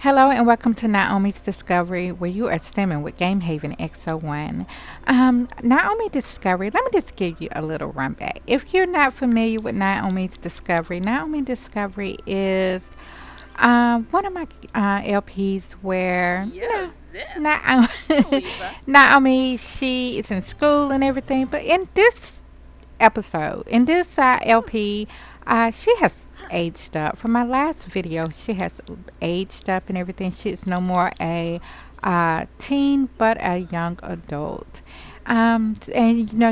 Hello and welcome to Naomi's Discovery, where you are stimming with Game Haven X01. Naomi Discovery, let me just give you a little runback. If you're not familiar with Naomi Discovery is one of my LPs where, Yo, Zip. Naomi, Khalifa. Naomi, she is in school and everything, but in this episode. In this LP, she has aged up. From my last video, she has aged up and everything. She is no more a teen, but a young adult. And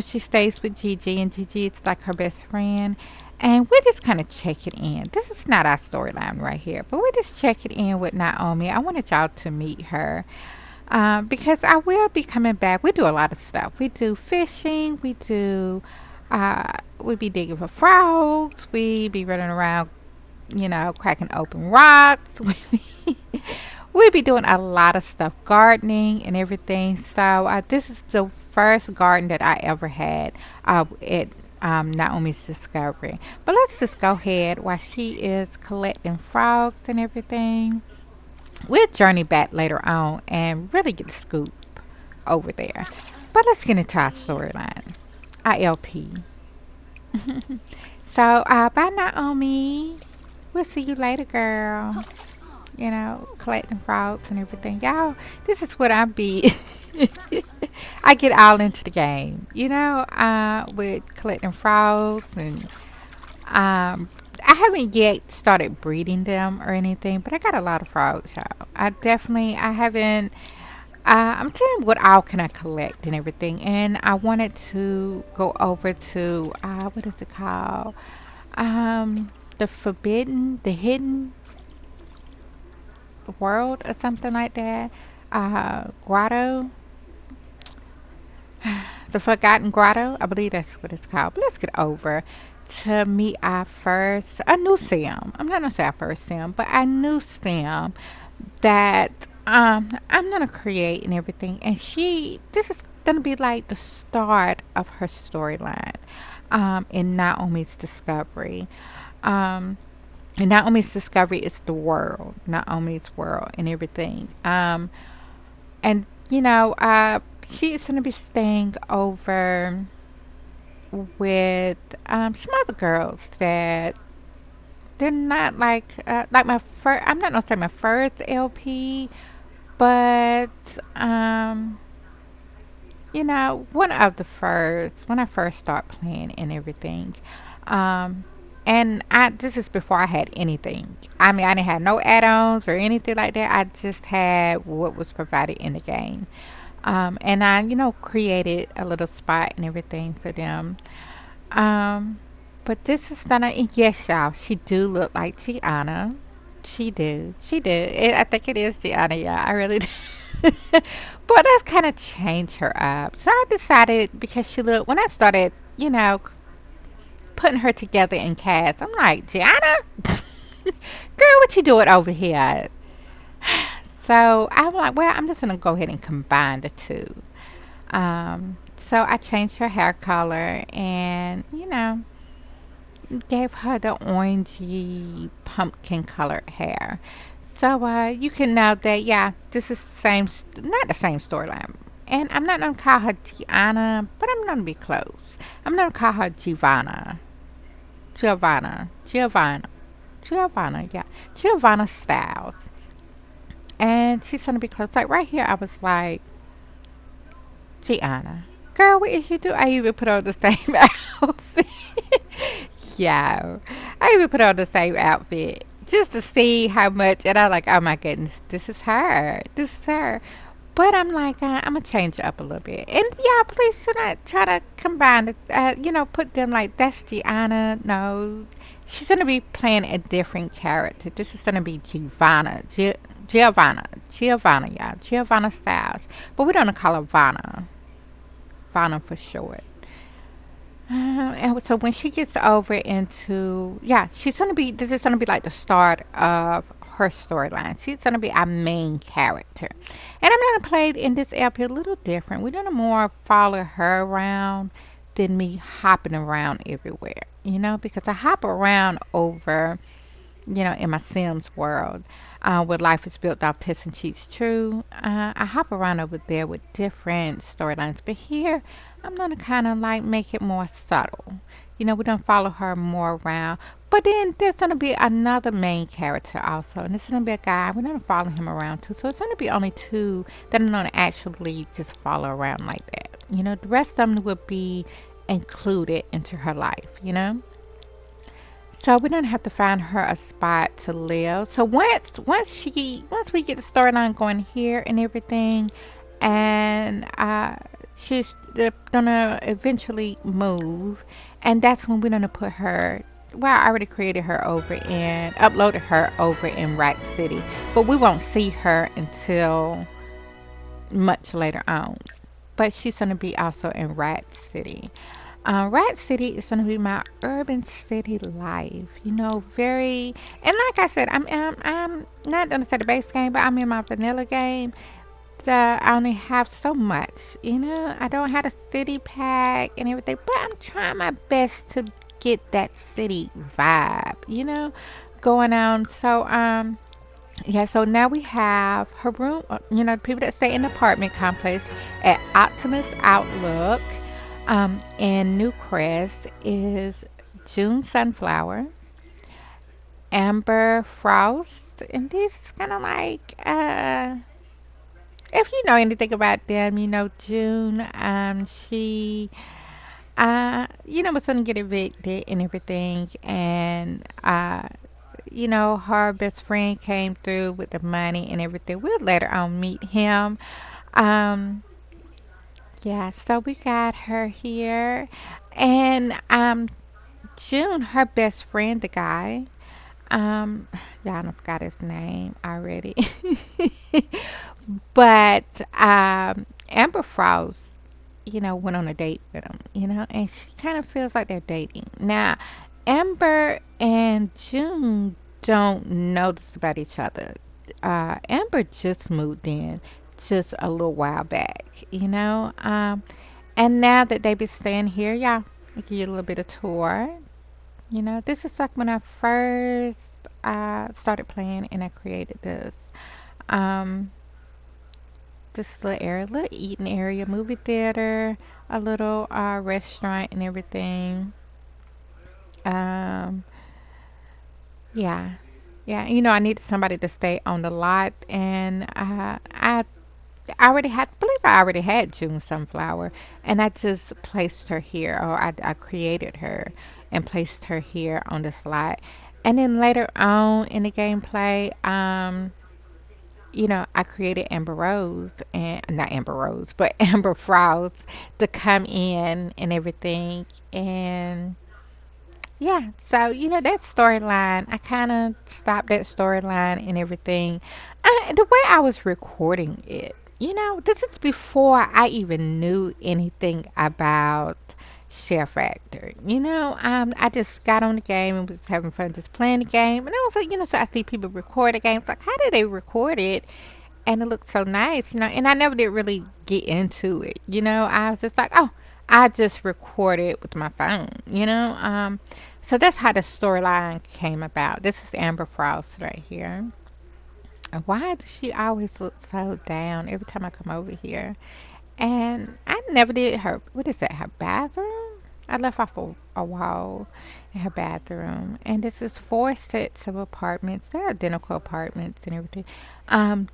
she stays with Gigi, and Gigi is like her best friend. And we're just kind of checking in. This is not our storyline right here, but we're just checking in with Naomi. I wanted y'all to meet her because I will be coming back. We do a lot of stuff. We do fishing. We be digging for frogs. We be running around, cracking open rocks. We be doing a lot of stuff, gardening and everything. So this is the first garden that I ever had at Naomi's Discovery. But let's just go ahead while she is collecting frogs and everything. We'll journey back later on and really get the scoop over there. But let's get into our storyline. ILP. So, bye, Naomi. We'll see you later, girl. Collecting frogs and everything. Y'all, this is what I be. I get all into the game, with collecting frogs and I haven't yet started breeding them or anything, but I got a lot of frogs, y'all. I haven't. I'm telling you what all can I collect and everything, and I wanted to go over to what is it called? The hidden world or something like that. Grotto, the forgotten grotto. I believe that's what it's called. But let's get over to meet our first, a new Sim. I'm not gonna say our first Sim, but I knew Sim that I'm gonna create and everything. And this is gonna be like the start of her storyline in Naomi's Discovery. Um, and Naomi's Discovery is the world, Naomi's world and everything. And she is gonna be staying over with some other girls that they're not like my first. I'm not gonna say my first LP, but um, one of the first when I first start playing and everything. Um, and I this is before I had anything. I mean, I didn't have no add-ons or anything like that. I just had what was provided in the game. And I, created a little spot and everything for them. Um, but this is gonna, yes, y'all, she do look like Gianna. She do. I think it is Gianna, yeah, I really do. But that's kind of changed her up. So I decided because when I started, putting her together in cast, I'm like, Gianna, girl, what you doing over here? So I'm like, well, I'm just gonna go ahead and combine the two. So I changed her hair color and, gave her the orangey pumpkin colored hair. So you can know that, yeah, this is not the same storyline. And I'm not gonna call her Gianna, but I'm gonna be close. I'm gonna call her Giovanna. Giovanna, yeah. Giovanna Styles. And she's gonna be close. Like right here, I was like, Gianna. Girl, what is you do? I even put on the same outfit. Yeah. I even put on the same outfit just to see how much. And I'm like, oh my goodness, this is her. This is her. But I'm like, I'm going to change it up a little bit. And yeah, please do not try to combine it, put them like, that's Gianna. No. She's going to be playing a different character. This is going to be Giovanna, yeah. Giovanna Styles. But we don't call her Vanna. Vanna for short. And so when she gets over into, yeah, this is gonna be like the start of her storyline. She's gonna be our main character. And I'm gonna play it in this LP a little different. We're gonna more follow her around than me hopping around everywhere, because I hop around over, in my Sims world. where life is built off tests and cheats true. I hop around over there with different storylines, but here I'm gonna kind of like make it more subtle. We don't follow her more around. But then there's gonna be another main character also, and this is gonna be a guy. We're gonna follow him around too. So it's gonna be only two that I'm gonna actually just follow around like that. The rest of them will be included into her life. So we don't have to find her a spot to live. So once we get the storyline going here and everything, and she's gonna eventually move, and that's when we're gonna put her. Well, I already created her over and uploaded her over in Rack City, but we won't see her until much later on. But she's gonna be also in Rat City. Rat City is going to be my urban city life. Very, and like I said, I'm not going to say the base game, but I'm in my vanilla game. That I only have so much. I don't have a city pack and everything, but I'm trying my best to get that city vibe. Going on. So yeah, so now we have her room, people that stay in the apartment complex at Optimus Outlook. And Newcrest is June Sunflower, Amber Frost, and this is kind of like, if you know anything about them, June, she, was going to get evicted and everything, and, her best friend came through with the money and everything. We'll later on meet him. Um, yeah, so we got her here. And June, her best friend, the guy, um, y'all I forgot his name already. But Amber Frost, went on a date with him, and she kind of feels like they're dating. Now, Amber and June don't know this about each other. Amber just moved in just a little while back, and now that they've been staying here, yeah, I'll give you a little bit of tour. This is like when I first started playing and I created this. Um, this little area, little eating area, movie theater, a little restaurant and everything. Um, yeah. Yeah, I needed somebody to stay on the lot, and I already had June Sunflower, and I just placed her here, or I created her and placed her here on the slide. And then later on in the gameplay, I created Amber Rose, and not Amber Rose, but Amber Frost to come in and everything. And yeah, so that storyline, I kind of stopped that storyline and everything. The way I was recording it, this is before I even knew anything about Share Factor. I just got on the game and was having fun just playing the game, and I was like, so I see people record the games, like how did they record it? And it looked so nice, and I never did really get into it. I was just like, oh, I just recorded with my phone. So that's how the storyline came about. This is Amber Frost right here. And why does she always look so down every time I come over here? And I never did her, what is that, her bathroom? I left off a wall in her bathroom. And this is 4 sets of apartments. They're identical apartments and everything. Um,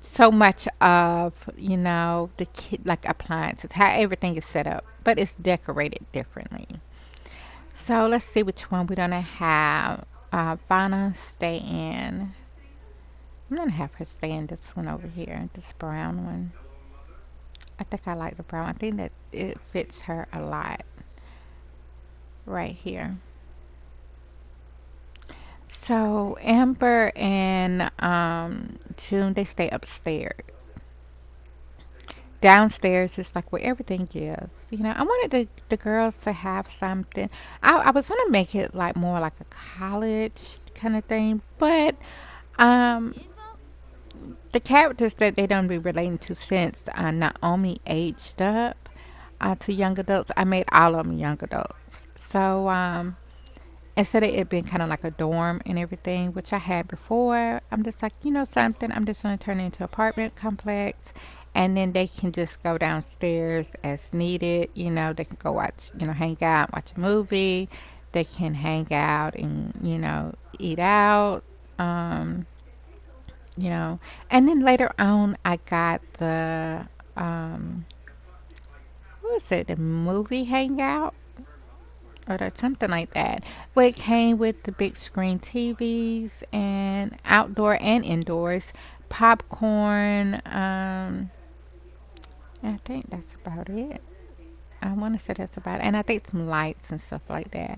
so much of, the kid, like appliances, how everything is set up, but it's decorated differently. So let's see which one we're gonna have Vanna stay in. I'm gonna have her stay in this one over here, this brown one. I think I like the brown. I think that it fits her a lot right here. So Amber and June, they stay upstairs. Downstairs is like where everything is. I wanted the girls to have something. I was gonna make it like more like a college kind of thing, but um, the characters that they don't be relating to since Naomi aged up to young adults, I made all of them young adults. So instead of it being kind of like a dorm and everything, which I had before, I'm just like, you know something, I'm just going to turn it into an apartment complex. And then they can just go downstairs as needed. You know, they can go watch, hang out, watch a movie. They can hang out and, eat out. Um, you know, and then later on, I got um, what was it, the movie hangout? Or something like that. But it came with the big screen TVs and outdoor and indoors, popcorn. I think that's about it. I want to say that's about it. And I think some lights and stuff like that.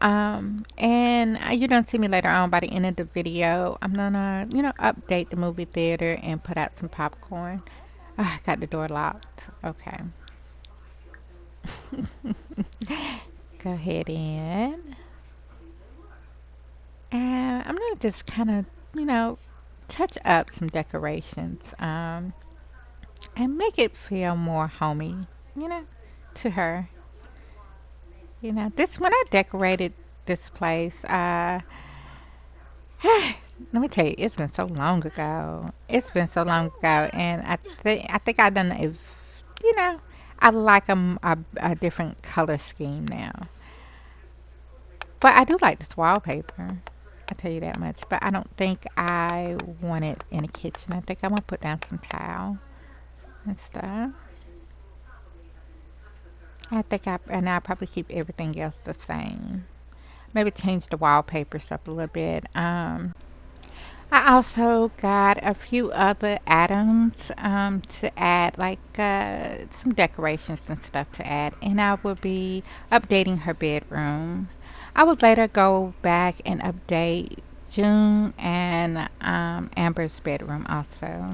And you don't see me later on by the end of the video. I'm gonna, update the movie theater and put out some popcorn. I got the door locked. Okay. Go ahead in. I'm gonna just kind of, you know, touch up some decorations, and make it feel more homey, you know, to her. This when I decorated this place, let me tell you, it's been so long ago. It's been so long ago, and I think I done it. You know, I like a different color scheme now. But I do like this wallpaper. I tell you that much. But I don't think I want it in the kitchen. I think I'm gonna put down some tile and stuff. And I'll probably keep everything else the same. Maybe change the wallpapers up a little bit. I also got a few other items to add, like some decorations and stuff to add, and I will be updating her bedroom. I will later go back and update June and Amber's bedroom also.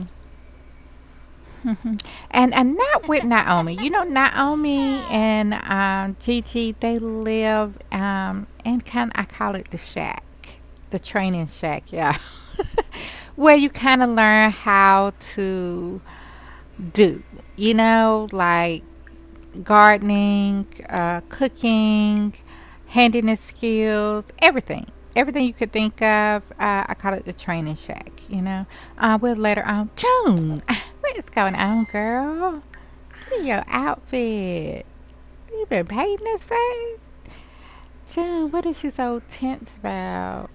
And not with Naomi. Naomi and Gigi, they live in kind. I call it the shack, the training shack. Yeah, where you kind of learn how to do. Like gardening, cooking, handiness skills, everything. Everything you could think of, I call it the training shack. We'll later on, June, what is going on, girl? Look at your outfit. You been painting this thing? June, what is you so tense about?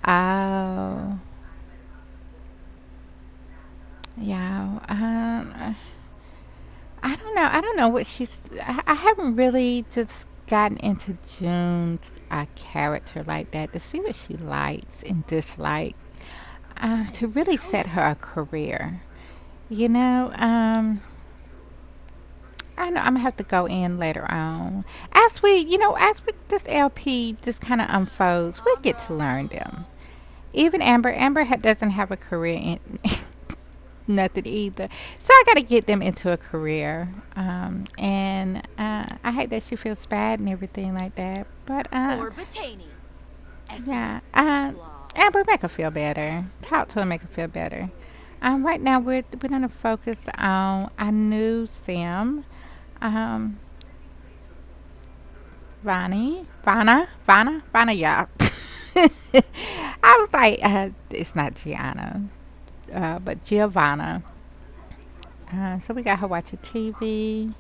Oh, yeah. I don't know. I don't know what she's. I haven't really just gotten into June's character like that to see what she likes and dislikes, to really set her a career. You know, I know I'm gonna have to go in later on. As we this LP just kind of unfolds, we get to learn them. Even Amber, doesn't have a career in nothing either. So I got to get them into a career. And I hate that she feels bad and everything like that. But yeah, Amber, make her feel better. Talk to her, make her feel better. Right now we're gonna focus on our new sim, um, Vanna. Yeah. I was like, it's not Gianna, but Giovanna. So we got her watching TV.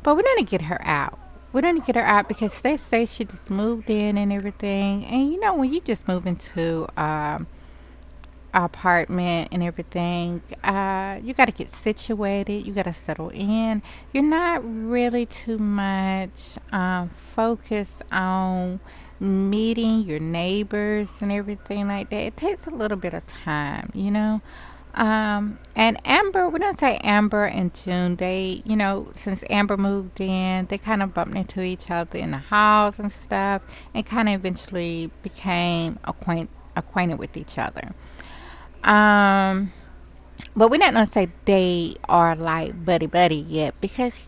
But we're gonna get her out. We're gonna get her out because they say she just moved in and everything. And when you just move into apartment and everything, you got to get situated. You got to settle in. You're not really too much focused on meeting your neighbors and everything like that. It takes a little bit of time. And Amber, we don't say Amber and June. Since Amber moved in, they kind of bumped into each other in the halls and stuff, and kind of eventually became acquainted with each other. Um, but we're not gonna say they are like buddy buddy yet because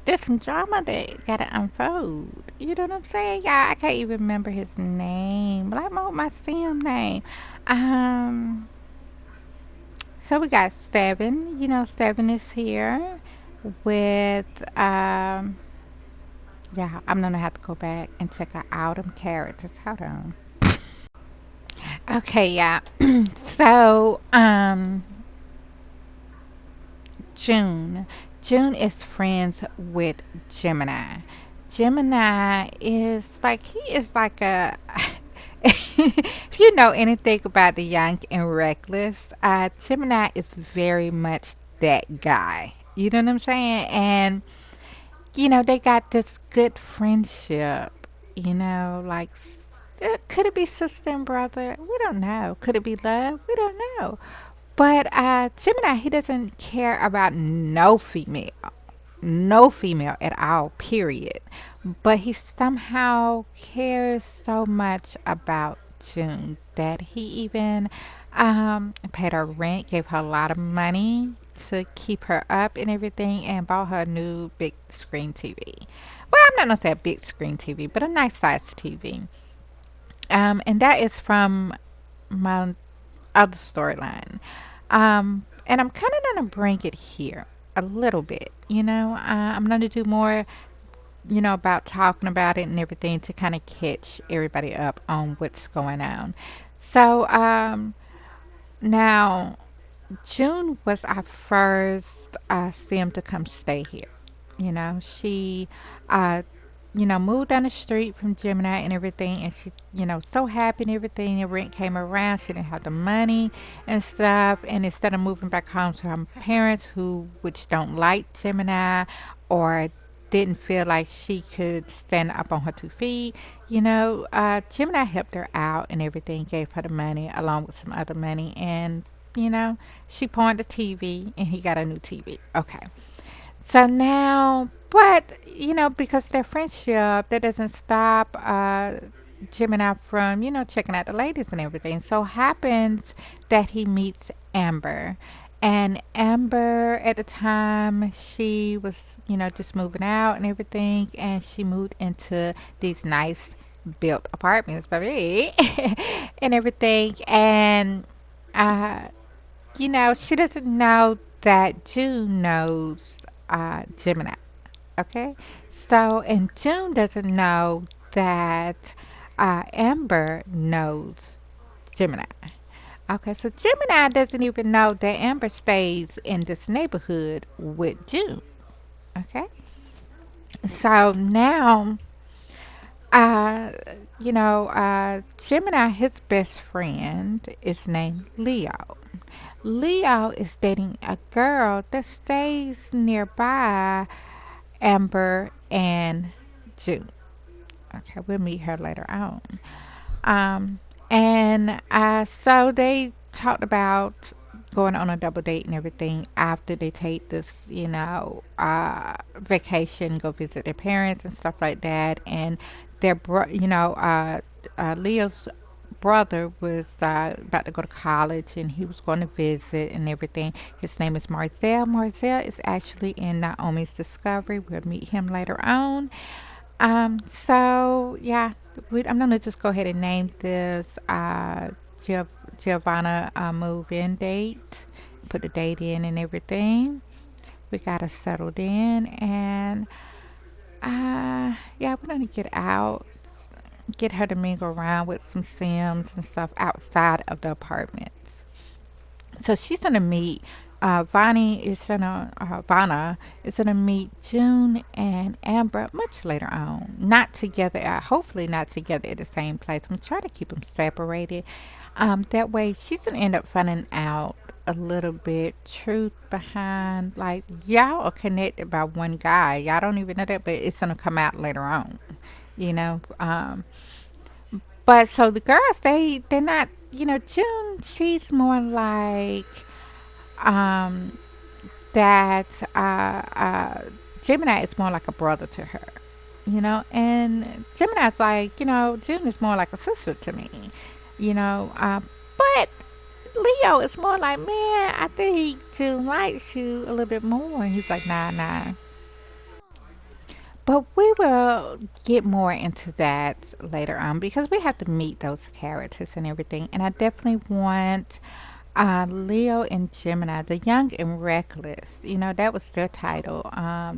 there's some drama that gotta unfold. You know what I'm saying? Yeah, I can't even remember his name. Like my Sim name. Um, so we got Seven. Seven is here. with yeah, I'm gonna have to go back and check out them characters. Hold on. Okay, yeah. So, June. June is friends with Gemini. Gemini is like he is like a if you know anything about the young and reckless, Gemini is very much that guy. You know what I'm saying? And they got this good friendship. Like could it be sister and brother? We don't know. Could it be love? We don't know. But Gemini, he doesn't care about no female at all, period. But he somehow cares so much about June that he even paid her rent, gave her a lot of money to keep her up and everything, and bought her a new big screen TV. Well, I'm not gonna say a big screen TV, but a nice size TV. And that is from my other storyline. And I'm kind of going to bring it here a little bit. I'm going to do more, about talking about it and everything to kind of catch everybody up on what's going on. So, now June was our first sim to come stay here. She, uh, moved down the street from Gemini and everything, and she, so happy and everything. The rent came around, she didn't have the money and stuff, and instead of moving back home to her parents, which don't like Gemini, or didn't feel like she could stand up on her 2 feet, Gemini helped her out and everything, gave her the money along with some other money, and you know, she pawned the TV and he got a new TV. Okay. So now, but, because their friendship, that doesn't stop Gemini from, checking out the ladies and everything. So happens that he meets Amber. And Amber, at the time, she was, just moving out and everything. And she moved into these nice built apartments, baby, and everything. And, uh, she doesn't know that June knows Gemini. Okay? So, and June doesn't know that Amber knows Gemini. Okay, so Gemini doesn't even know that Amber stays in this neighborhood with June. Okay? So now, uh, Gemini, his best friend, is named Leo. Leo is dating a girl that stays nearby Amber and June. Okay, we'll meet her later on. Um, and so they talked about going on a double date and everything after they take this, vacation, go visit their parents and stuff like that. And Leo's brother was about to go to college and he was going to visit and everything. His name is Marcel. Marcel is actually in Naomi's Discovery. We'll meet him later on. So yeah, I'm gonna just go ahead and name this Giov- Giovanna move-in date. Put the date in and everything. We got us settled in, and yeah, we're gonna get out, get her to mingle around with some Sims and stuff outside of the apartments. So she's gonna meet. Vanna is gonna meet June and Amber much later on. Not together. Hopefully not together at the same place. I'm trying to keep them separated. That way she's gonna end up finding out a little bit truth behind, like, y'all are connected by one guy. Y'all don't even know that, but it's gonna come out later on. You know. But so the girls, they're not. June, she's more like um, that Gemini is more like a brother to her, and Gemini's like, June is more like a sister to me, but Leo is more like, man, I think June likes you a little bit more. And he's like, nah, nah. But we will get more into that later on because we have to meet those characters and everything. And I definitely want Leo and Gemini, The Young and Reckless. That was their title.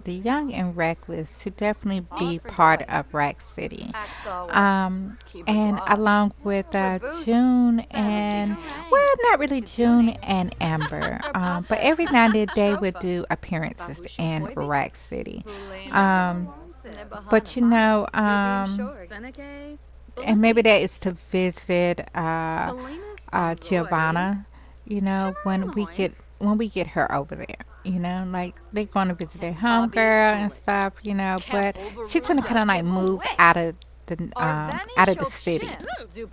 The Young and Reckless to definitely be part of Rack City. Um, and along with June and, well, not really June and Amber, but every now and then they would do appearances in Rack City. Um, but Seneca, and maybe Bellini, that is to visit Felina's boy, Giovanna, when we get her over there, like they're going to visit their homegirl and stuff, but she's gonna kind of like move out of the city,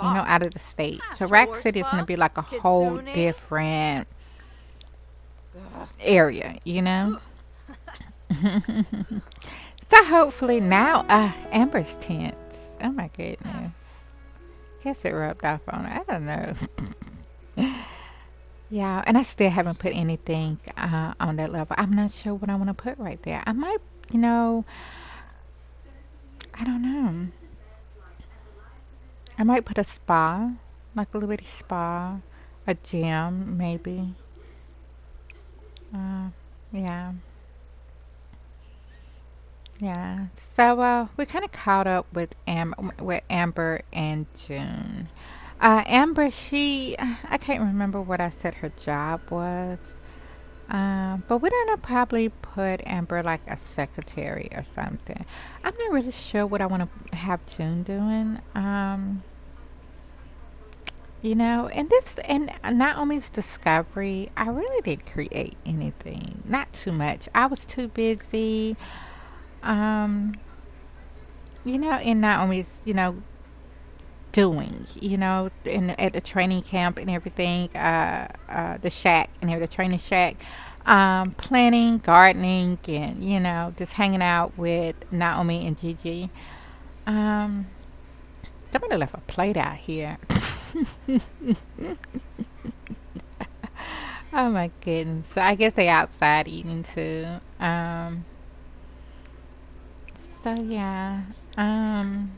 out of the state. So Rack City is gonna be like a whole different area. So hopefully now, Amber's tense. Oh my goodness. Guess it rubbed off on her. I don't know. Yeah, and I still haven't put anything on that level. I'm not sure what I want to put right there. I might, you know, I don't know. I might put a spa, like a little bitty spa, a gym, maybe. Uh, yeah, yeah. So we kind of caught up with Amber and June. Amber, I can't remember what I said her job was. But we're gonna probably put Amber like a secretary or something. I'm not really sure what I want to have June doing. And Naomi's discovery, I really didn't create anything. Not too much. I was too busy. Um, in Naomi's, doing, at the training camp and everything, the shack and the training shack, planning, gardening, and just hanging out with Naomi and Gigi. Um, Somebody left a plate out here. Oh my goodness! So I guess they outside eating too. So yeah. Um,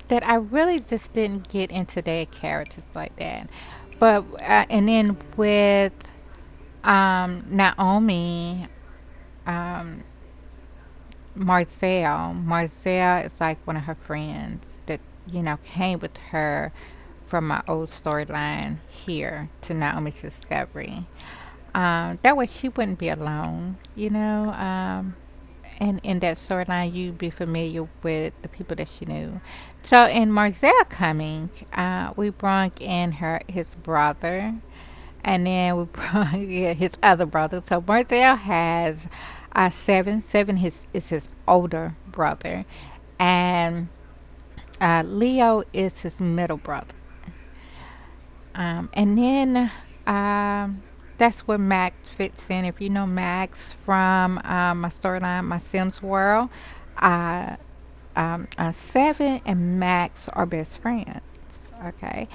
that I really just didn't get into their characters like that. But and then with Naomi, um, Marcel is like one of her friends that came with her from my old storyline here to Naomi's discovery. That way she wouldn't be alone, and in that storyline you'd be familiar with the people that she knew. So in Marcel coming, we brought in his brother, and then we brought in his other brother. So Marcel has seven. Seven is his older brother, and Leo is his middle brother. And then that's where Max fits in. If you know Max from my storyline, My Sims World, uh, Seven and Max are best friends. Okay,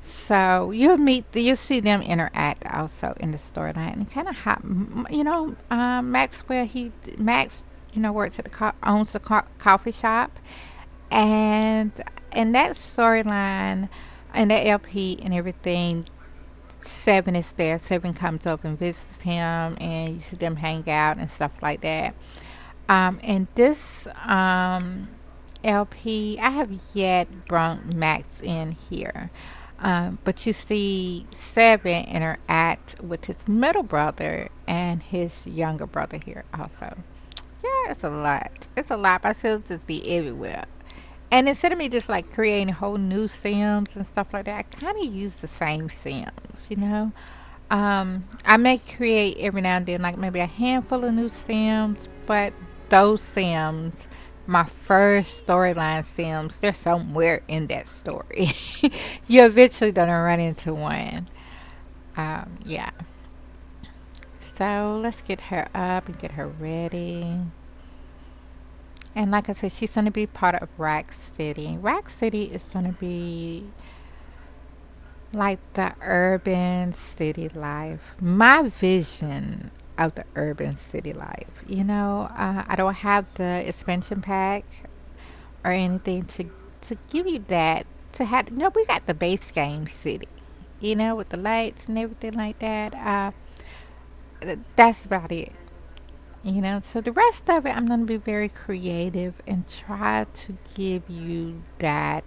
so you'll see them interact also in the storyline. And kind of how Max works at owns the coffee shop, and in that storyline and the LP and everything, Seven is there. Seven comes up and visits him, and you see them hang out and stuff like that. And this LP, I have yet brought Max in here. But you see Seven interact with his middle brother and his younger brother here also. Yeah, it's a lot. It's a lot. My cells just be everywhere. And instead of me just like creating whole new Sims and stuff like that, I kind of use the same Sims. I may create every now and then like maybe a handful of new Sims, but those Sims, my first storyline Sims, they're somewhere in that story. You're eventually gonna run into one. Yeah. So let's get her up and get her ready. And like I said, she's going to be part of Rack City. Rack City is going to be like the urban city life. My vision of the urban city life. I don't have the expansion pack or anything to give you that. To have, we got the base game city. with the lights and everything like that. That's about it. So the rest of it, I'm going to be very creative and try to give you that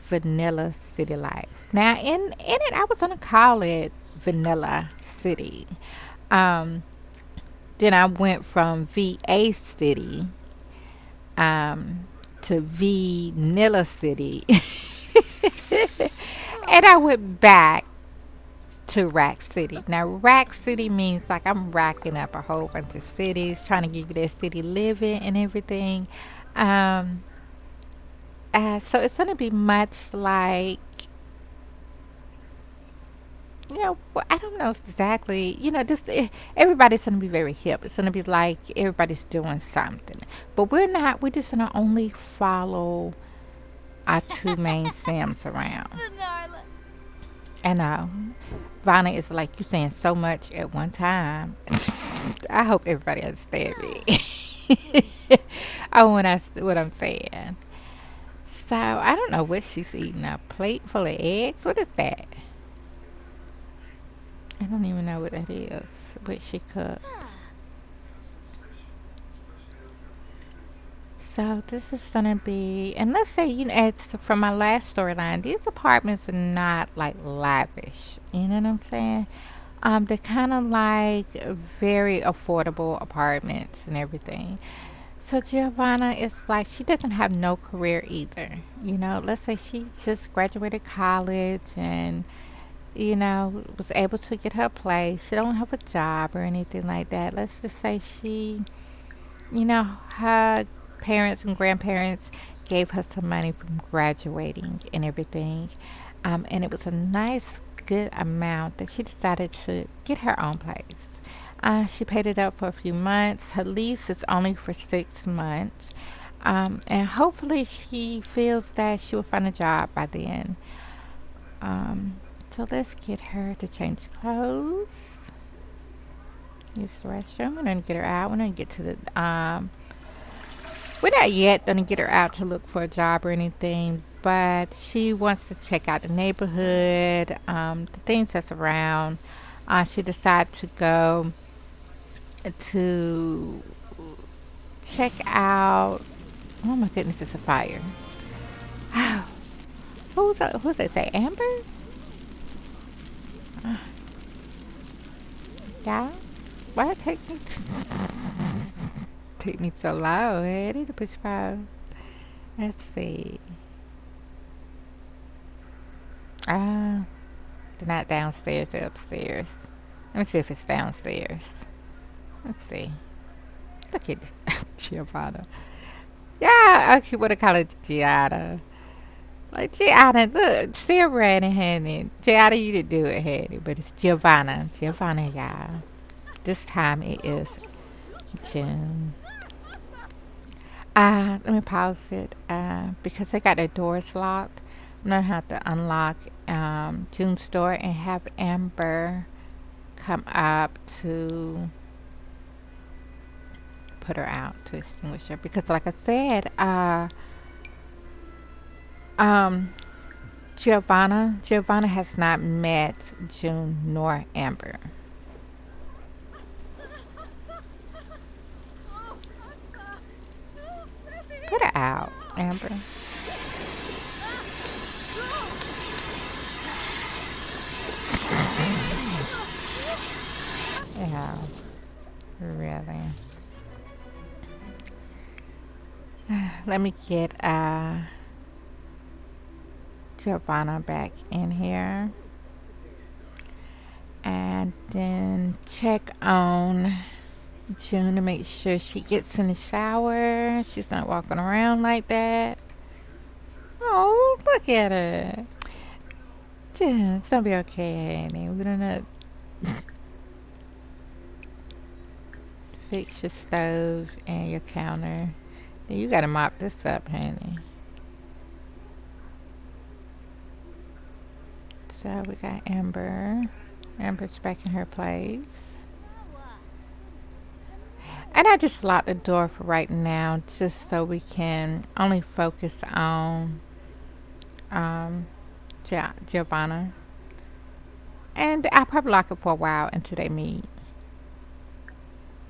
vanilla city life. Now, in it, I was going to call it Vanilla City. Um, then I went from VA City um, to Vanilla City, and I went back to Rack City. Now, Rack City means like I'm racking up a whole bunch of cities, trying to give you that city living and everything. Um, so it's gonna be much like, well, I don't know exactly. Just everybody's gonna be very hip. It's gonna be like everybody's doing something, but we're not. We're just gonna only follow our two main Sims around. I know. Vanna is like you saying so much at one time. I hope everybody understand me. Oh, what I'm saying. So I don't know what she's eating. A plate full of eggs. What is that? I don't even know what that is. What she cooked. So this is gonna be, and let's say it's from my last storyline. These apartments are not like lavish. You know what I'm saying? They're kind of like very affordable apartments and everything. So Giovanna is like she doesn't have no career either. Let's say she just graduated college and was able to get her place. She don't have a job or anything like that. Let's just say her parents and grandparents gave her some money from graduating and everything. And it was a nice, good amount that she decided to get her own place. She paid it up for a few months. Her lease is only for 6 months. And hopefully she feels that she will find a job by then. Um, so let's get her to change clothes. Use the restroom. We're going to get her out. We're going to get to the we're not yet going to get her out to look for a job or anything, but she wants to check out the neighborhood, the things that's around. She decided to go to check out. Oh my goodness, it's a fire. Who's that? Say Amber? Uh, yeah. Why it take me so low? I need to push pause. Let's see. Ah, they're not downstairs. They're upstairs. Let me see if it's downstairs. Let's see. Look at this Giovanna. Yeah, okay, what I call it Gianna. Like Gianna, look, still red handed. Gianna, you didn't do it handy, but it's Giovanna. Giovanna, y'all. This time it is June. Let me pause it. Because they got their doors locked. I'm gonna have to unlock June's door and have Amber come up to put her out to extinguish her because like I said um Giovanna has not met June nor Amber. Put her out, Amber. Yeah, really. Let me get Giovanna back in here and then check on June to make sure she gets in the shower. She's not walking around like that. Oh, look at her. June, it's gonna be okay, honey. We're gonna fix your stove and your counter. You gotta mop this up, honey. So we got Amber. Amber's back in her place. And I just locked the door for right now just so we can only focus on um, Giovanna. And I probably lock it for a while until they meet.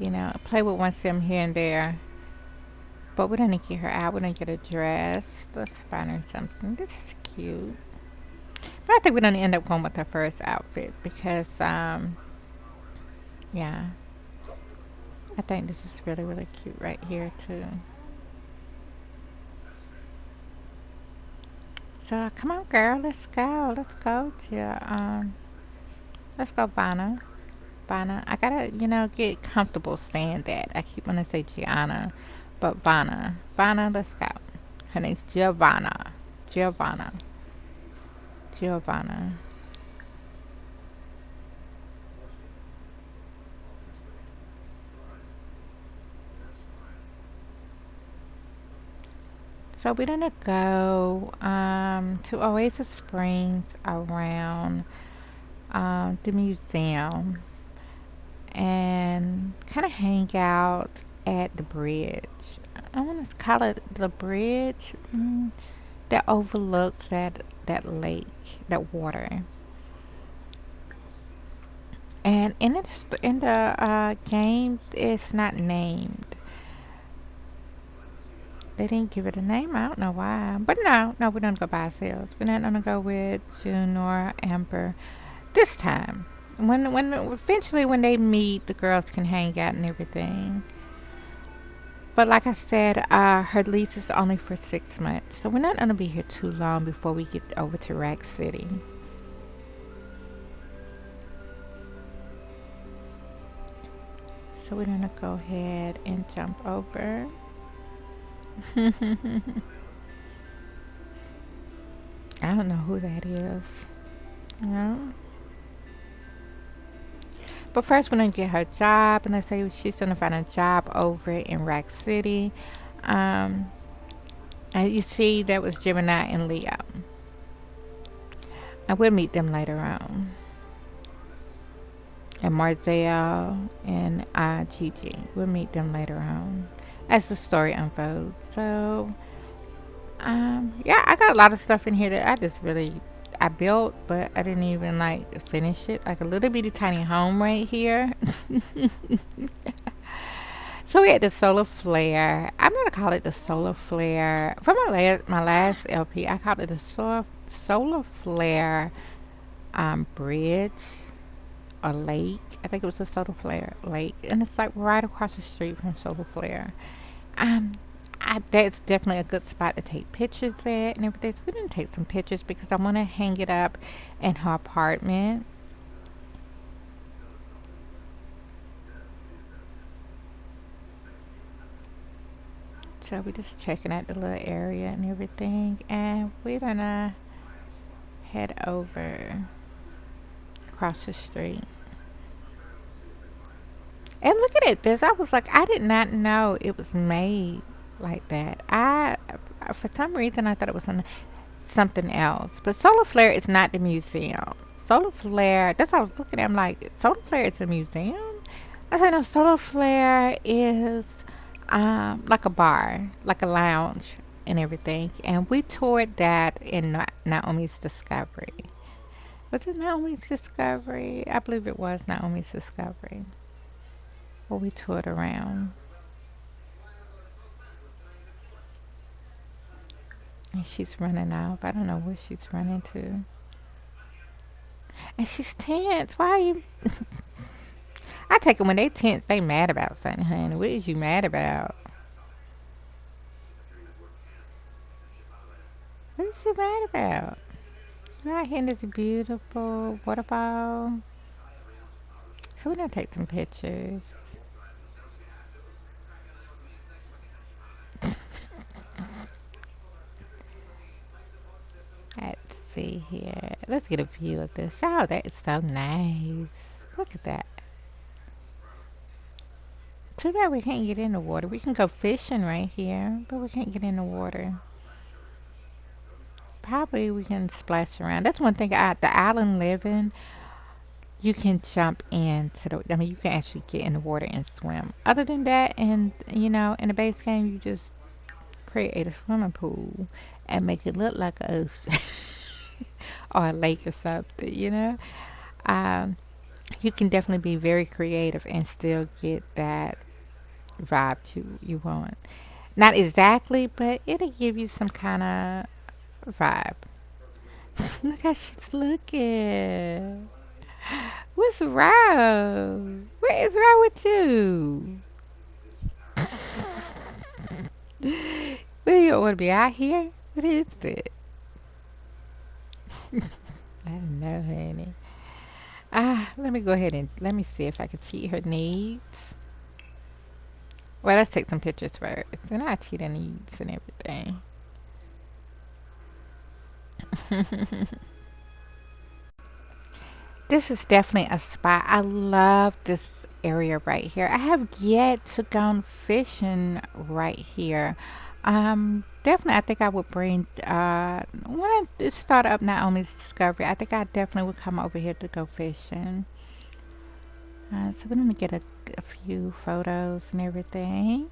You know, play with one sim here and there. But we're gonna get her out. We're gonna get her dressed. Let's find her something. This is cute. But I think we're gonna end up going with her first outfit because, yeah, I think this is really, really cute right here too. So come on, girl, let's go. Let's go to let's go, Vanna. Vanna. I gotta, get comfortable saying that. I keep wanting to say Gianna, but Vanna. Vanna, let's go. Her name's Giovanna. Giovanna. Giovanna. So we're gonna go to Oasis Springs around the museum and kind of hang out at the bridge. I want to call it the bridge that overlooks that lake, that water. And in the game, it's not named. They didn't give it a name. I don't know why. But no, we don't go by ourselves. We're not gonna go with June or Amber this time. When eventually when they meet, the girls can hang out and everything. But like I said, her lease is only for 6 months, so we're not gonna be here too long before we get over to Rack City. So we're gonna go ahead and jump over. I don't know who that is. No. But first, we're gonna get her job, and let's say she's gonna find a job over in Rack City. Um, and you see, that was Gemini and Leo. And we'll meet them later on. And Marzelle and Gigi. We'll meet them later on as the story unfolds. So, yeah, I got a lot of stuff in here that I built, but I didn't even like finish it. Like a little bitty tiny home right here. So we had the solar flare. I'm gonna call it the solar flare. For my last LP, I called it the solar flare bridge or lake. I think it was a solar flare lake, and it's like right across the street from solar flare. Um, that's definitely a good spot to take pictures at and everything. So we're gonna take some pictures because I want to hang it up in her apartment. So we're just checking out the little area and everything, and we're gonna head over across the street. And look at it. This I was like, I did not know it was made like that. For some reason, I thought it was something else. But Solar Flare is not the museum. Solar Flare. That's what I was looking at. I'm like, Solar Flare is a museum. I said no. Solar Flare is like a bar, like a lounge, and everything. And we toured that in Naomi's Discovery. Was it Naomi's Discovery? I believe it was Naomi's Discovery. Well, we toured around. And she's running off. I don't know where she's running to. And she's tense. Why are you? I take it when they tense, they mad about something, honey. What is you mad about? What is you mad about? You're out here in this beautiful waterfall. So we're gonna take some pictures. Let's see here. Let's get a view of this. Oh, that is so nice. Look at that. Too bad we can't get in the water. We can go fishing right here, but we can't get in the water. Probably we can splash around. That's one thing. The island living, you can jump into the. I mean, you can actually get in the water and swim. Other than that, and in the base game, you just create a swimming pool and make it look like a ocean or a lake or something. Um, you can definitely be very creative and still get that vibe you want. Not exactly, but it'll give you some kind of vibe. Look how she's looking. What's wrong? What is wrong with you? Well, you don't want to be out here? What is it? I don't know, honey. Let me go ahead and let me see if I can cheat her needs. Well, let's take some pictures first. And I'll cheat her needs and everything. This is definitely a spot. I love this area right here. I have yet to go fishing right here. Definitely, I think I would bring, when I start up Naomi's Discovery, I think I definitely would come over here to go fishing. So we're going to get a few photos and everything.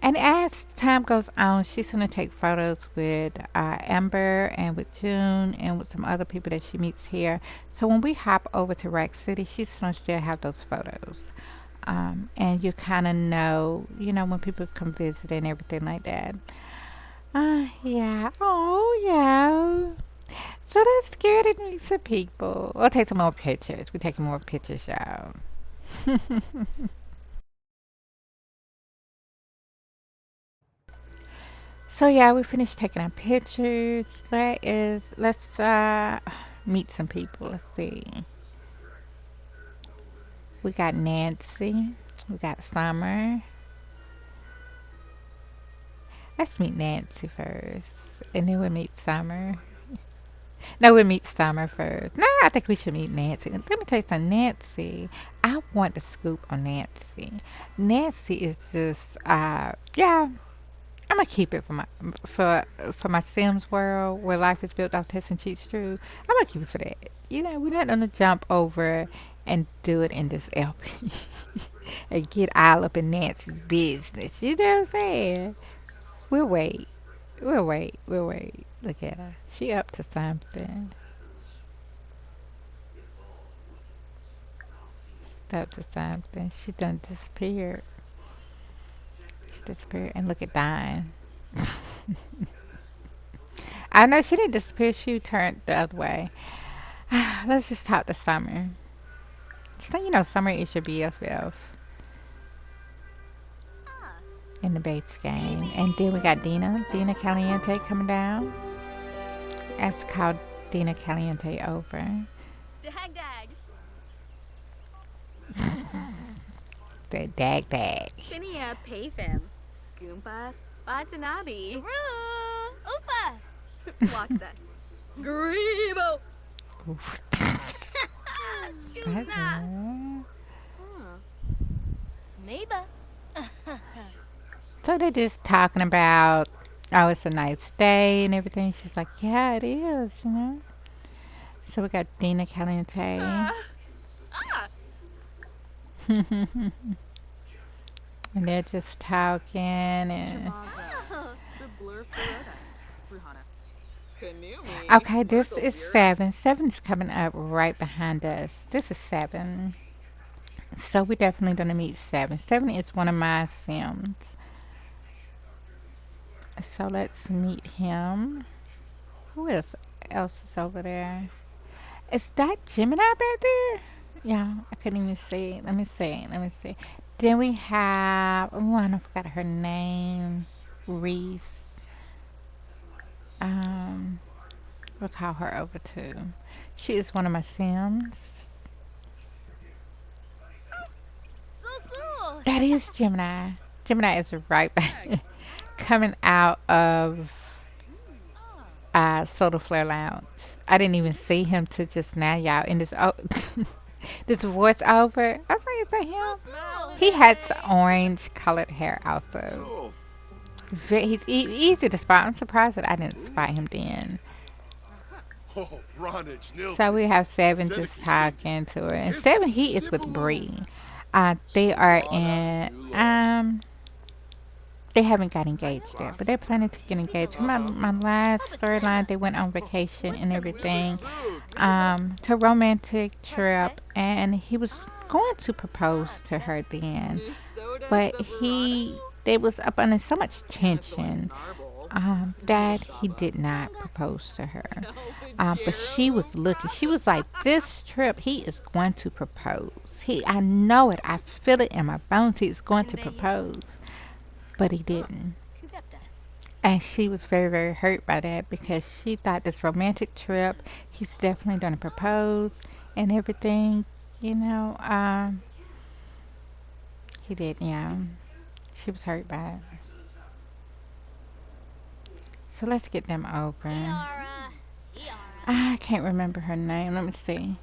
And as time goes on, she's going to take photos with Amber and with June and with some other people that she meets here. So when we hop over to Rack City, she's going to still have those photos. And you kind of know, when people come visit and everything like that. Yeah. Oh, yeah. So let's get it and meet some people. We'll take some more pictures. We're taking more pictures, y'all. So yeah, we finished taking our pictures. Let's meet some people. Let's see. We got Nancy. We got Summer. Let's meet Nancy first. And then we'll meet Summer. No, we'll meet Summer first. No, I think we should meet Nancy. Let me tell you something, Nancy. I want the scoop on Nancy. Nancy is just yeah, I'm gonna keep it for my Sims world where life is built off tests and cheats true. I'm gonna keep it for that. We're not gonna jump over and do it in this LP and get all up in Nancy's business. You know what I'm saying? We'll wait. We'll wait. We'll wait. Look at her. She up to something. She's up to something. She done disappeared. She disappeared. And look at Diane. I know she didn't disappear. She turned the other way. Let's just talk to Summer. So Summer is your BFF in the Bates game. And then we got Dina Caliente coming down. Let's call Dina Caliente over. Dag dag. The dag. Shinia payfim. Scoompa. Watanabe. Roo. Ufa. Watsa. Grebo. Shuna. Smeba. So they're just talking about, oh, it's a nice day and everything. She's like, yeah, it is. So we got Dina Caliente. And they're just talking and okay, this is 7. 7 is coming up right behind us. This is 7. So we're definitely gonna meet 7. 7 is one of my Sims. So let's meet him. Who else is over there? Is that Gemini back there? Yeah, I couldn't even see. Let me see. Then we have, oh, I forgot her name. Reese. Um, we'll call her over too. She is one of my Sims. That is Gemini. Gemini is right back coming out of Soda Flare Lounge. I didn't even see him till just now, y'all. In this this voice over, I was like, is that him? He has orange colored hair also. He's easy to spot. I'm surprised that I didn't spot him then. So we have 7 just talking to her, and 7 he is with Bree. They are in. They haven't got engaged yet, but they're planning to get engaged. For my last storyline, they went on vacation and everything, to a romantic trip, and he was going to propose to her then, but there was up under so much tension, that he did not propose to her. But she was looking. She was like, "This trip, he is going to propose. I know it. I feel it in my bones. He is going to propose." But he didn't. And she was very, very hurt by that because she thought this romantic trip, he's definitely going to propose and everything. You know, he didn't. Yeah, she was hurt by it. So let's get them over. I can't remember her name. Let me see.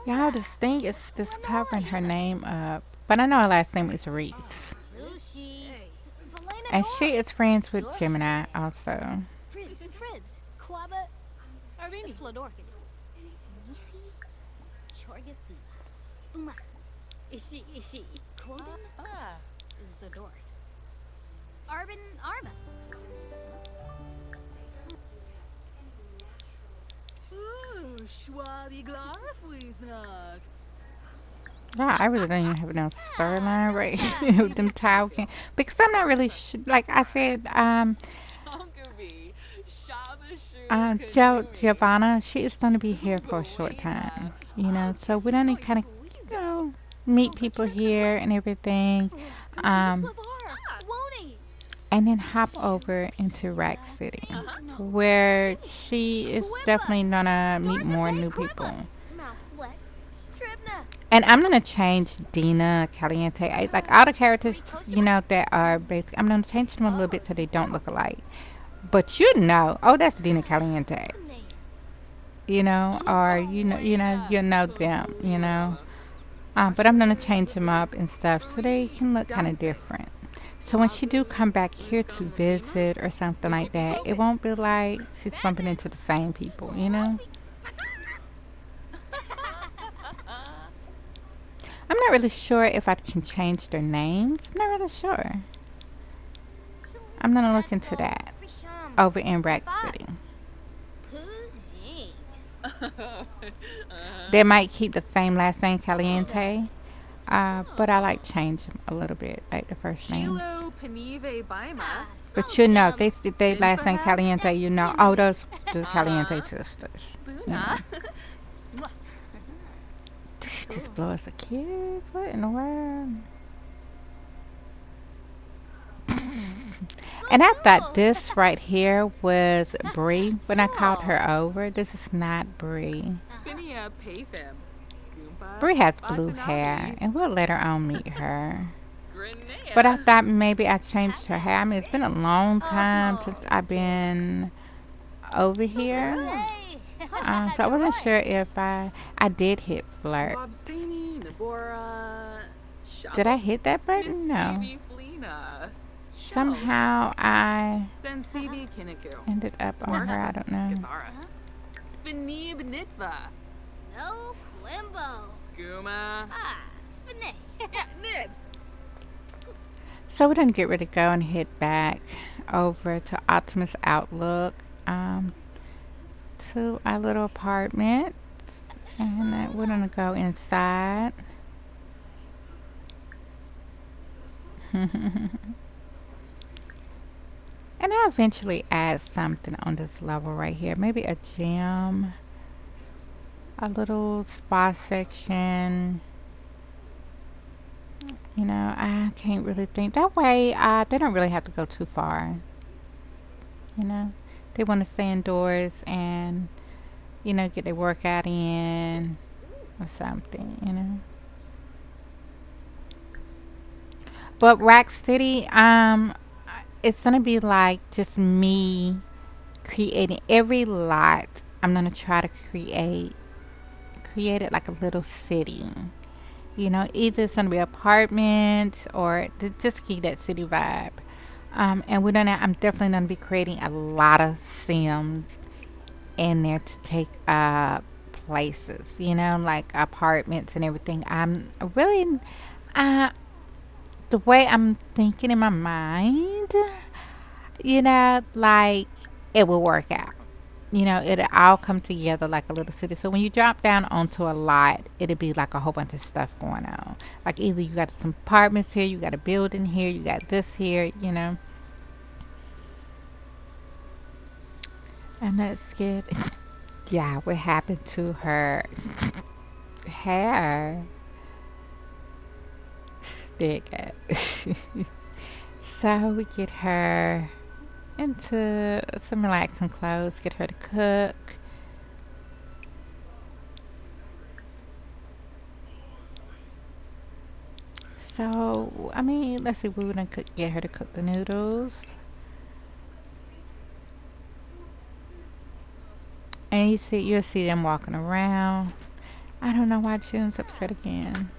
Y'all, this thing is just covering her name up. But I know her last name is Reese. And she is friends with Gemini also. Yeah, I really don't even have no storyline right here with them talking. Because I'm not really like I said, Giavanna, she is going to be here for a short time, so we're going to kind of, meet people here and everything, um, and then hop over into Rack City, where she is definitely going to meet more new people. And I'm gonna change Dina Caliente. Like all the characters, that are basic. I'm gonna change them a little bit so they don't look alike. But oh, that's Dina Caliente, or you know them, but I'm gonna change them up and stuff so they can look kind of different. So when she do come back here to visit or something like that, it won't be like she's bumping into the same people. I'm not really sure if I can change their names. I'm not really sure. I'm gonna look into that over in Rack City. They might keep the same last name, Caliente, but I like change them a little bit, like the first names. But if they last name Caliente, oh, those the Caliente sisters. Did she just blow us a kiss? What in the world? And I thought this right here was Bree when I called her over. This is not Bree. Bree has blue hair, and we'll later on meet her. But I thought maybe I changed her hair. I mean, it's been a long time since I've been over here. So I wasn't sure if I did hit flirt. Did I hit that button? No. Somehow I ended up on her. I don't know. So we're gonna get ready to go and head back over to Optimus Outlook, to our little apartment, and we're gonna go inside. And I'll eventually add something on this level right here. Maybe a gym, a little spa section. I can't really think. That way, they don't really have to go too far. You know, they want to stay indoors and, get their workout in or something. But Rack City, it's gonna be like just me creating every lot. I'm gonna try to create it like a little city. Either it's gonna be apartments or just keep that city vibe. And I'm definitely gonna be creating a lot of Sims in there to take places. Like apartments and everything. I'm really uh, The way I'm thinking in my mind, like it will work out. It'll all come together like a little city. So when you drop down onto a lot, it'll be like a whole bunch of stuff going on. Like either you got some apartments here, you got a building here, you got this here. And let's get, yeah, what happened to her hair? There you go. So we get her into some relaxing clothes, get her to cook. So, I mean, let's see, we were gonna get her to cook the noodles. And you'll see them walking around. I don't know why June's upset again.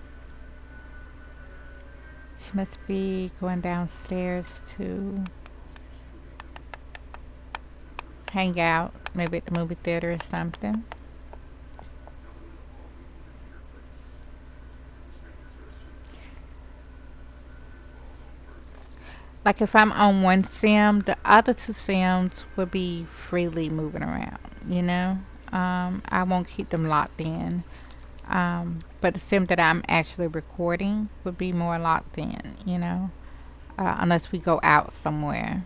She must be going downstairs to hang out, maybe at the movie theater or something. Like if I'm on one sim, the other two sims will be freely moving around, you know? I won't keep them locked in. But the sim that I'm actually recording would be more locked in. Unless we go out somewhere.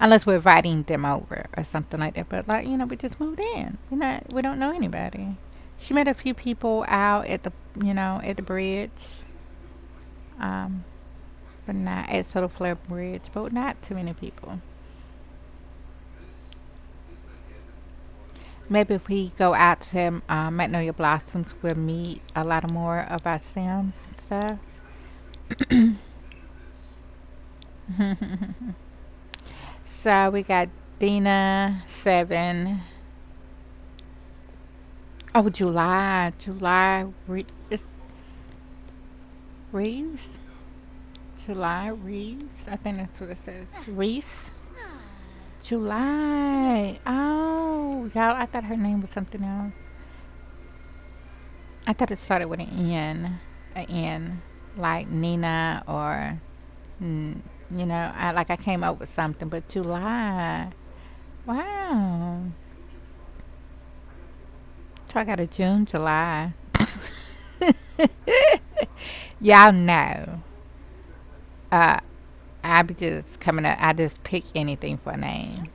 Unless we're inviting them over or something like that. But like, we just moved in. We don't know anybody. She met a few people out at the bridge. Um, but not at Soda Flare Bridge, but not too many people. Maybe if we go out to Magnolia Blossoms, we'll meet a lot of more of our Sims and stuff. So we got Dina 7. Oh, July it's Reeves, July Reeves. I think that's what it says. Reese. July. Oh, y'all. I thought her name was something else. I thought it started with an N, like Nina or, mm, I came up with something, but July. Wow. So I got a June, July. Y'all know. Uh, I be just coming up. I just pick anything for a name.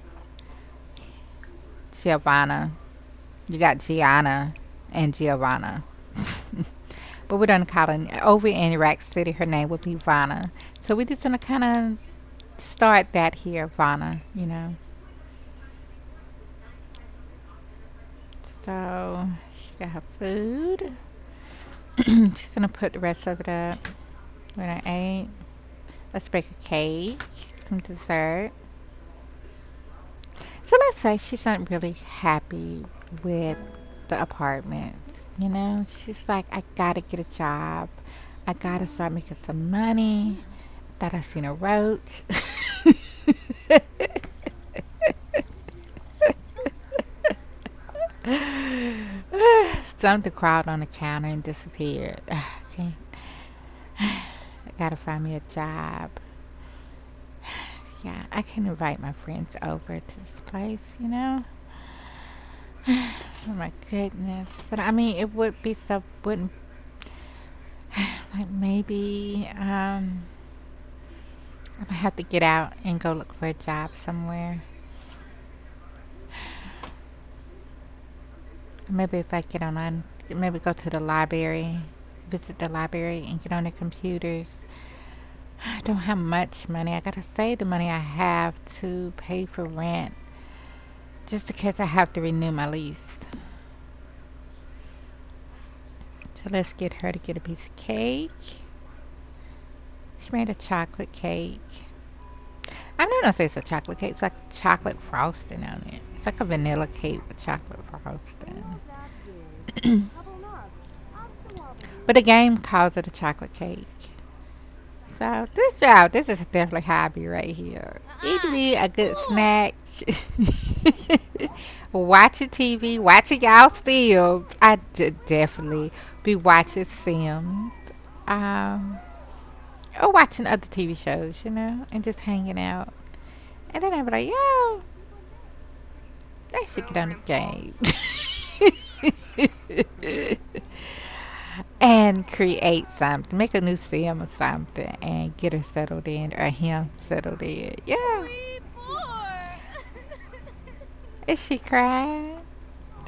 Giavanna. You got Gianna and Giovanna. But we're gonna call her over in Iraq City. Her name would be Vanna. So we're just gonna kind of start that here, Vanna. So she got her food. She's gonna put the rest of it up when I ate. Let's bake a cake, some dessert. So let's say she's not really happy with the apartment. She's like, I gotta get a job. I gotta start making some money. Thought I seen a roach. Something crawled on the counter and disappeared. Okay. I gotta find me a job. Yeah, I can invite my friends over to this place. Oh my goodness. But I mean, it would be so, wouldn't, like maybe, I'm gonna have to get out and go look for a job somewhere. Maybe if I get online, maybe go to the library, visit the library and get on the computers. I don't have much money. I gotta save the money I have to pay for rent just in case I have to renew my lease. So let's get her to get a piece of cake. She made a chocolate cake. I'm not gonna say it's a chocolate cake. It's like chocolate frosting on it. It's like a vanilla cake with chocolate frosting. But the game calls it a chocolate cake. So this is definitely hobby right here. It'd be a good snack. watching TV, watching y'all still. Definitely be watching Sims. Um, or watching other TV shows, and just hanging out. And then I'd be like, yo, they should get on the game. And create something, make a new sim or something, and get her settled in, or him settled in. Yeah. Is she crying?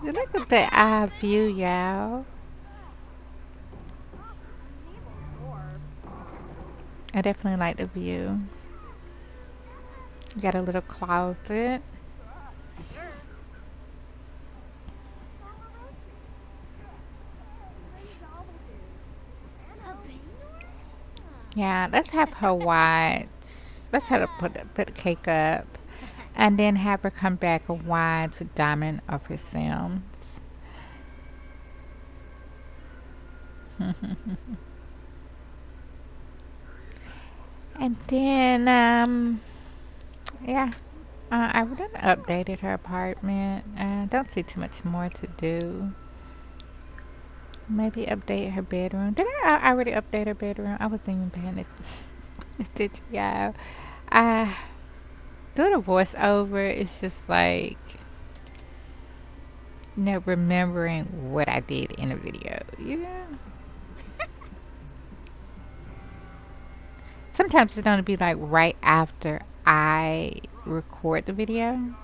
Look at the eye view, y'all. I definitely like the view. You got a little closet. Yeah, let's have her watch. Let's have her put the cake up, and then have her come back and watch Diamond of her Sims. And then, yeah, I would have updated her apartment. Don't see too much more to do. Maybe update her bedroom. Did I already update her bedroom? I wasn't even paying attention. Yeah. Uh, doing a voiceover is just like, remembering what I did in a video. Sometimes it's gonna be like right after I record the video.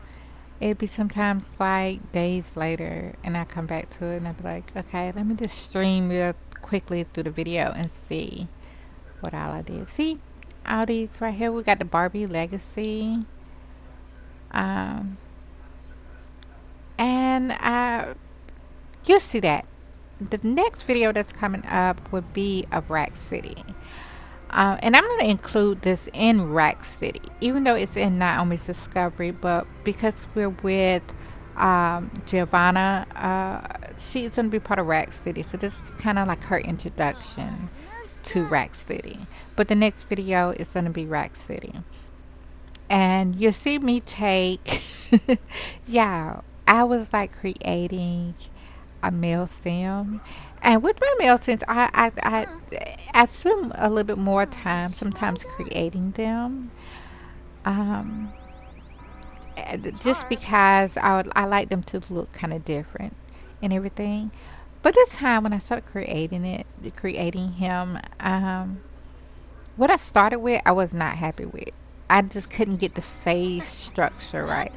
It'd be sometimes like days later, and I come back to it, and I'd be like, okay, let me just stream real quickly through the video and see what all I did. See, all these right here. We got the Barbie Legacy, um, and you'll see that the next video that's coming up would be of Rack City. And I'm going to include this in Rack City, even though it's in Naomi's Discovery, but because we're with Giavanna, she's going to be part of Rack City. So this is kind of like her introduction to Rack City. But the next video is going to be Rack City. And you'll see me take, yeah, I was like creating a male sim. And with my male sims, I spend a little bit more time sometimes creating them. Um, and just because I like them to look kind of different and everything. But this time when I started creating him, what I started with, I was not happy with. I just couldn't get the face structure right.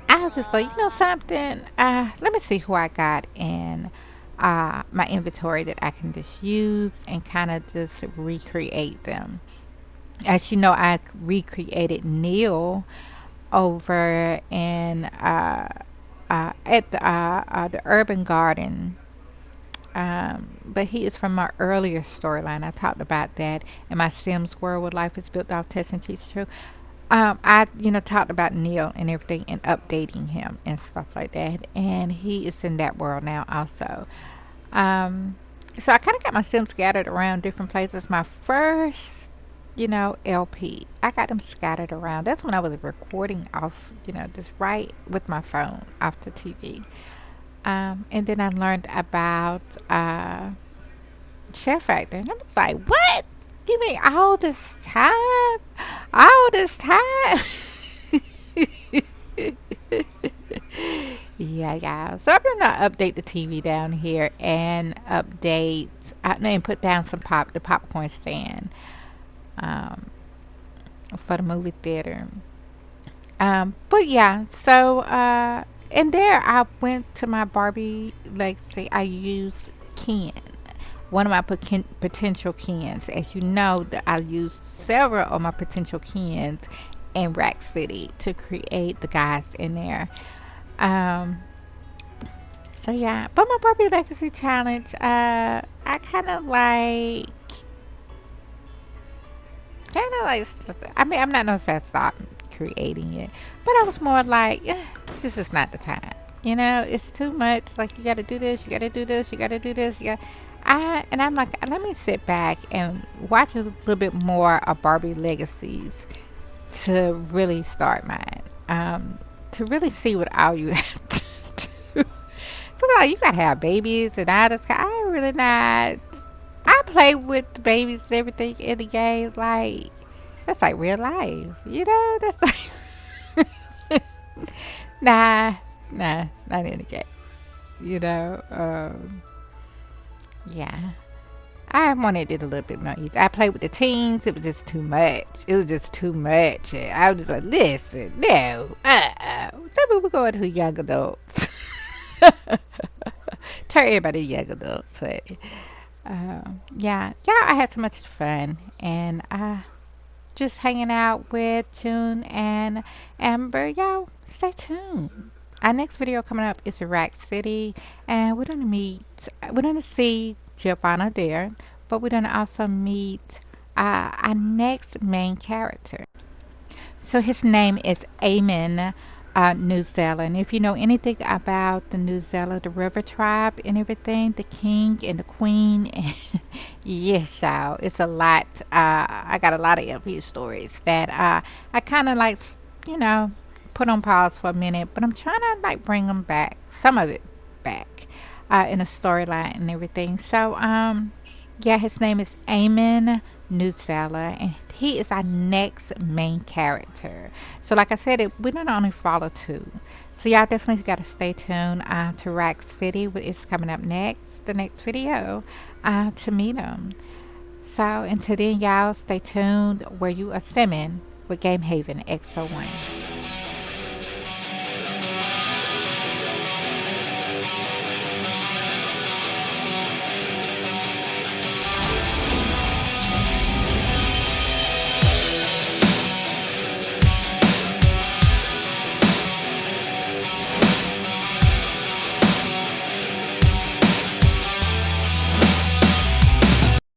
I was just like, something. Let me see who I got in my inventory that I can just use and kind of just recreate them. As you know, I recreated Neil over in at the Urban Garden. But he is from my earlier storyline. I talked about that in my Sims world where life is built off test and teach true. I talked about Neil and everything and updating him and stuff like that, and he is in that world now also. Um, so I kind of got my Sims scattered around different places. My first, LP, I got them scattered around. That's when I was recording off, just right with my phone off the TV. And then I learned about Chef Factor, and I was like, what? Give me all this time? All this time? Yeah, yeah. So I'm gonna update the TV down here and update, no, and put down the popcorn stand, um, for the movie theater. But yeah, so and there I went to my Barbie legacy. I used Ken, one of my potential Kens. As you know, that I used several of my potential Kens in Rack City to create the guys in there. Um, so yeah, but my Barbie Legacy Challenge, I I mean, I'm not gonna say I stopped creating it, but I was more like, this is not the time. It's too much. Like, you gotta do this, you gotta do this, you gotta do this. And I'm like, let me sit back and watch a little bit more of Barbie Legacies to really start mine. to really see what all you have to do. Cause you gotta have babies and all this. I really not. I play with the babies and everything in the game. Like that's like real life. You know, that's like nah, nah, not in the game. You know, yeah. I wanted it a little bit more easy. I played with the teens. It was just too much. It was just too much. And I was just like, listen, no, Maybe we're going to young adults. Turn everybody young adults. Yeah, I had so much fun, and just hanging out with June and Amber. Y'all, stay tuned. Our next video coming up is Iraq City, and we're gonna see Giovanna there, but we're gonna also meet our next main character. So his name is Amen, New Zealand. If you know anything about the New Zealand, the river tribe and everything, the king and the queen, and yes, y'all, it's a lot. I got a lot of FP stories that I kind of like, you know, put on pause for a minute, but I'm trying to like bring them back, some of it back, in a storyline and everything. So, yeah, his name is Eamon Newsella, and he is our next main character. So, like I said, we don't only follow two. So, y'all definitely got to stay tuned to Rack City. It's coming up next, the next video, to meet him. So, until then, y'all stay tuned where you are simming with Game Haven X01.